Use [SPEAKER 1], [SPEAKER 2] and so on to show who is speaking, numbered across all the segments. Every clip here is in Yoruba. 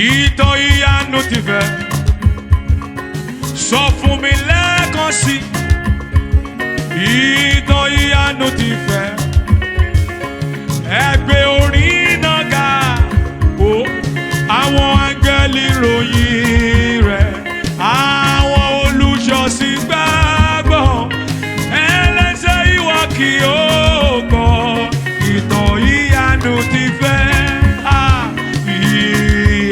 [SPEAKER 1] Itan Iyanu ti fẹ́. Sọ fún mi lẹ́ẹ̀kan sí. Itan Iyanu ti fẹ́. Ẹgbẹ́ orin náà ga. Àwọn áńgẹ́lì ròyìn rẹ̀. Àwọn olùjọ́sìn gbàgbọ́. Ẹlẹ́ṣẹ̀ ìwọ kì yóò gbọ́. Itan Iyanu ti fẹ́.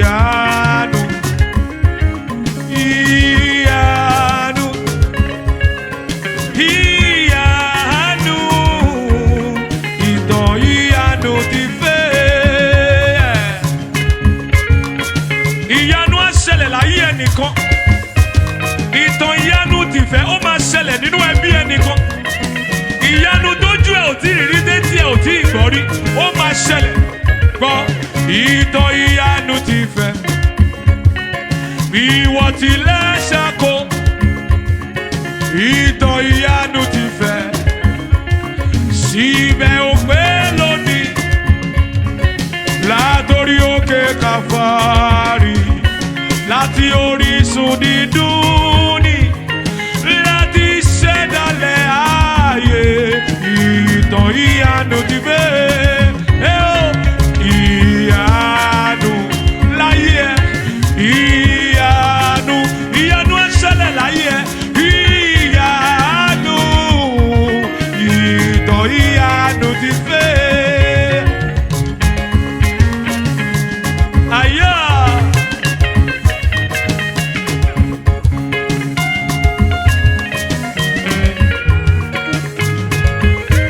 [SPEAKER 1] Iyanu, Iyanu, Iyanu, Itan Iyanu ti fẹ́. Ìyanu á ṣẹlẹ̀ láyé ẹnìkan. Itan Iyanu ti fẹ́, ó máa ṣẹlẹ̀ nínú ẹbí ẹnìkan. Ìyanu tójú ẹ̀ ò tí ì rí, tétí ẹ̀ ò tí ì gbọ́ rí, ó máa ṣẹlẹ̀. Gbọ́, Itan Iyanu ti fẹ́. Ìwọ tilẹ̀ ṣàkó. Itan Iyanu ti fẹ́. Síbẹ̀ ó pé lónìí. Látorí òkè Káfárì. Láti orísun dídùn ni. Láti ṣẹ̀dálẹ̀ ayé. Itan Iyanu ti fẹ́. Iyanu láyé ẹ. Iyanu, Iyanu á ṣẹlẹ̀ láyé ẹ. Iyanu, Itan Iyanu ti fẹ́. Àyà.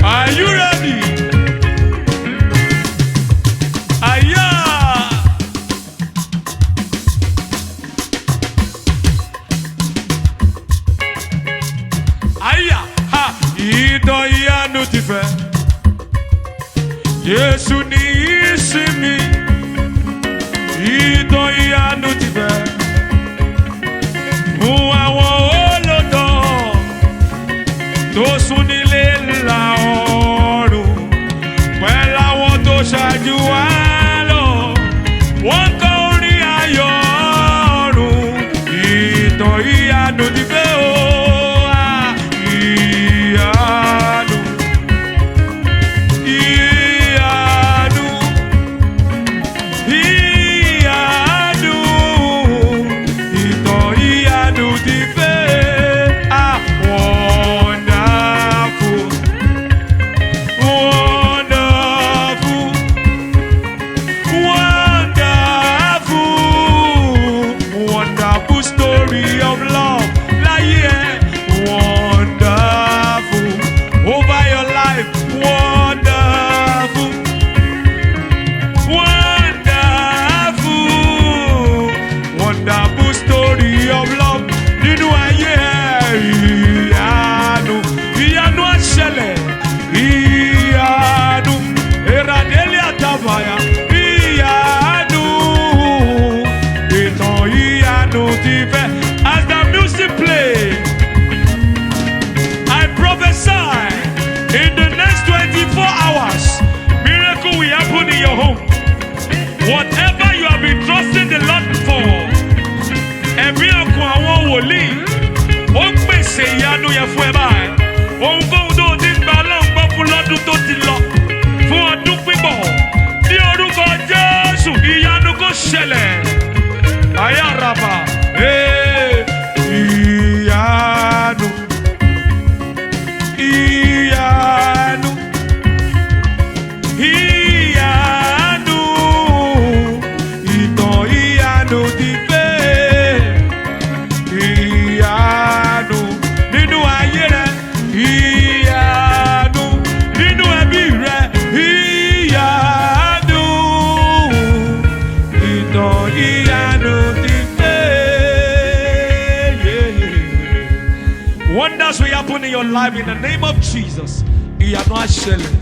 [SPEAKER 1] Are you ready? Àyà. Àyà. Ha. Itan Iyanu ti fẹ́. Jésù ní ìsinmi. Itan Iyanu ti fẹ́. Fún àwọn olóòótọ́ tó sùn nílé ńlá ọ̀run. Pẹ̀lú àwọn tó ṣáájú wa lọ. Wọ́n kọ orin ayọ̀ ọ̀run. Itan Iyanu ti fẹ́ o. Iyanu, Iyanu, Iyanu, Itan Iyanu ti fẹ́. Wonderful, wonderful, wonderful, wonderful story of love. Láyé ẹ. Wonderful over your life. Wonderful, wonderful, wonderful story of love. Nínú ayé ẹ. Iyanu, Iyanu á ṣẹlẹ̀. Iyanu, eradeli àtàbàyà. Iyanu, Itan Iyanu ti fẹ́. As the music play, I prophesy in the next 24 hours, miracle will happen in your home. Whatever you have been trusting the Lord for, ẹ̀mí ọkàn àwọn wòlíì, ó pèsè ìyanu yẹn fún ẹ báyìí. Ohunkóhun tó ti ń gba Ọlọ́run gbọ́ fún lọ́dún tó ti lọ, fún ọdún pípọ̀, ní orúkọ Jésù, ìyanu kó ṣẹlẹ̀. Ayáraba, Iyanu, Iyanu, Iyanu, Itan Iyanu ti fẹ́. Iyanu nínú ayé rẹ. Iyanu nínú ẹbí rẹ. Iyanu, Itan Iyanu ti fẹ́. Wonders will happen in your life in the name of Jesus. Iyanu á ṣẹlẹ̀.